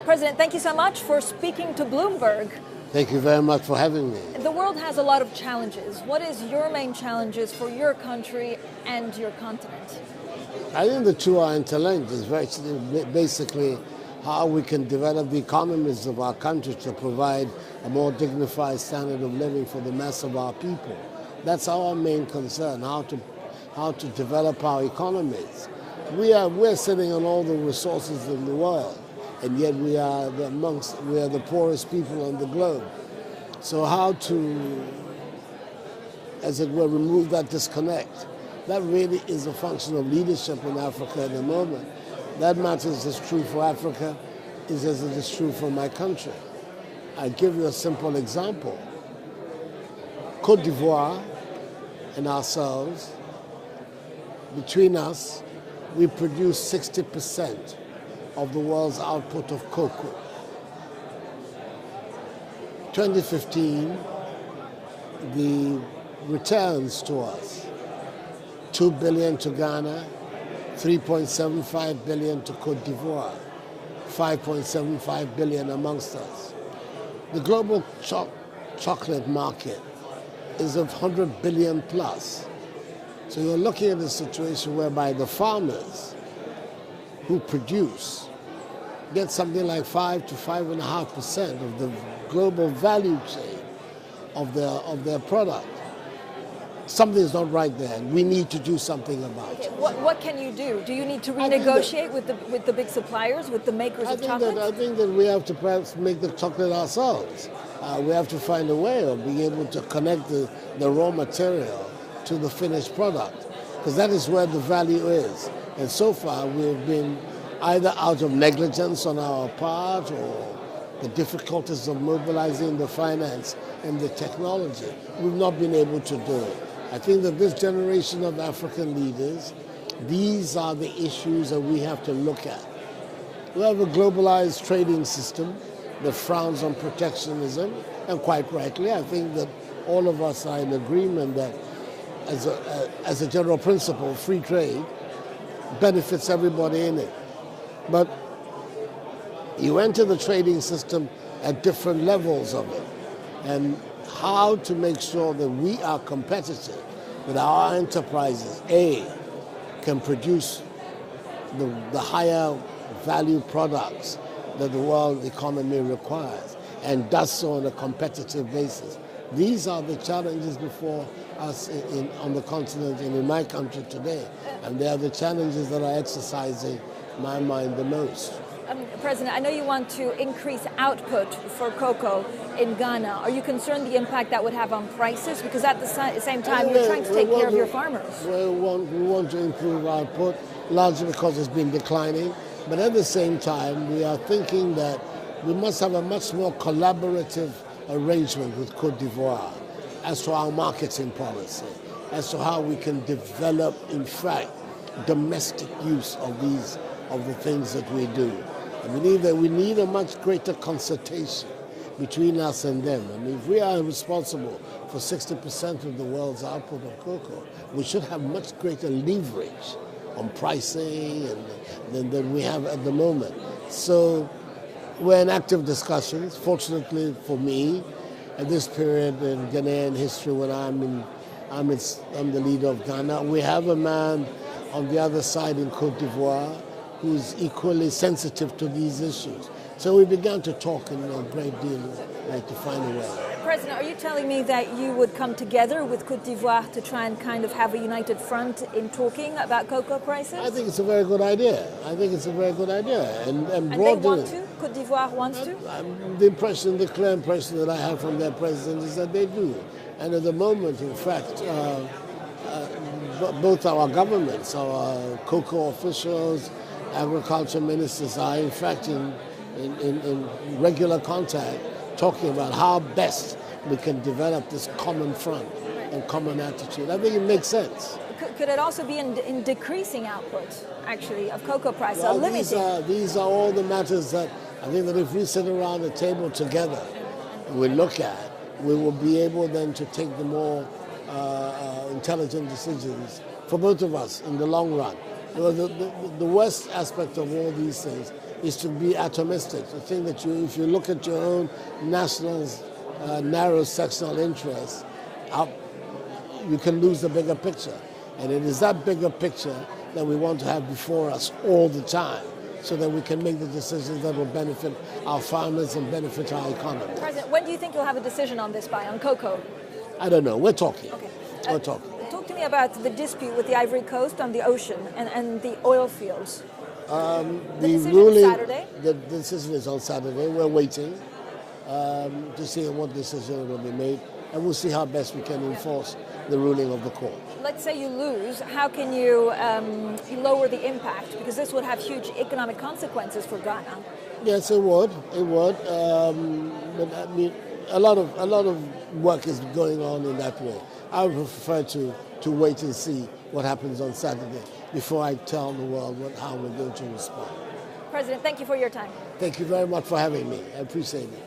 President, thank you so much for speaking to Bloomberg. Thank you very much for having me. The world has a lot of challenges. What is your main challenges for your country and your continent? I think the two are interlinked. It's basically how we can develop the economies of our country to provide a more dignified standard of living for the mass of our people. That's our main concern, how to develop our economies. We're sitting on all the resources in the world, and yet we are the poorest people on the globe. So how to, as it were, remove that disconnect? That really is a function of leadership in Africa at the moment. That matters as true for Africa as it is true for my country. I give you a simple example. Côte d'Ivoire and ourselves, between us, we produce 60% of the world's output of cocoa. 2015, the returns to us, 2 billion to Ghana, 3.75 billion to Côte d'Ivoire, 5.75 billion amongst us. The global chocolate market is of 100 billion plus. So you're looking at a situation whereby the farmers who produce get something like 5 to 5.5% of the global value chain of their product. Something is not right there, and we need to do something about it. What can you do? Do you need to renegotiate with the big suppliers, with the makers of chocolate? I think that we have to perhaps make the chocolate ourselves. We have to find a way of being able to connect the raw material to the finished product, because that is where the value is. And so far, we've been either out of negligence on our part or the difficulties of mobilizing the finance and the technology. We've not been able to do it. I think that this generation of African leaders, these are the issues that we have to look at. We have a globalized trading system that frowns on protectionism, and quite rightly, I think that all of us are in agreement that as a general principle, free trade benefits everybody in it. But you enter the trading system at different levels of it, and how to make sure that we are competitive, that our enterprises, A, can produce the higher value products that the world economy requires, and does so on a competitive basis. These are the challenges before us on the continent and in my country today, and they are the challenges that are exercising my mind the most. President, I know you want to increase output for cocoa in Ghana. Are you concerned the impact that would have on prices? Because at the same time, you're trying to take care of your farmers. We want to improve output, largely because it's been declining. But at the same time, we are thinking that we must have a much more collaborative arrangement with Côte d'Ivoire as to our marketing policy, as to how we can develop, in fact, domestic use of the things that we do. I believe that we need a much greater consultation between us and them. I mean, if we are responsible for 60% of the world's output of cocoa, we should have much greater leverage on pricing than we have at the moment. So we're in active discussions. Fortunately for me, at this period in Ghanaian history, when I'm the leader of Ghana, we have a man on the other side in Côte d'Ivoire who's equally sensitive to these issues. So we began to talk in a great deal, to find a way. President, are you telling me that you would come together with Côte d'Ivoire to try and kind of have a united front in talking about cocoa prices? I think it's a very good idea. And they want to? Côte d'Ivoire wants to? The clear impression that I have from their president is that they do. And at the moment, in fact, both our governments, our cocoa officials, agriculture ministers are in fact in regular contact, talking about how best we can develop this common front and common attitude. I think it makes sense. Could it also be in decreasing output, actually, of cocoa price, well, or limiting? These are all the matters that I think that if we sit around the table together and we look at, we will be able then to take the more intelligent decisions for both of us in the long run. The worst aspect of all these things is to be atomistic, to think that if you look at your own national, narrow sectional interests, you can lose the bigger picture. And it is that bigger picture that we want to have before us all the time, so that we can make the decisions that will benefit our farmers and benefit our economy. President, when do you think you'll have a decision on this by, on cocoa? I don't know. We're talking. Okay. We're talking. Talk to me about the dispute with the Ivory Coast on the ocean and the oil fields. The decision is Saturday? The decision is on Saturday. We're waiting to see what decision will be made, and we'll see how best we can enforce the ruling of the court. Let's say you lose, how can you lower the impact? Because this would have huge economic consequences for Ghana. Yes, it would. It would. But I mean, a lot of work is going on in that way. I would prefer to wait and see what happens on Saturday before I tell the world how we're going to respond. President, thank you for your time. Thank you very much for having me. I appreciate it.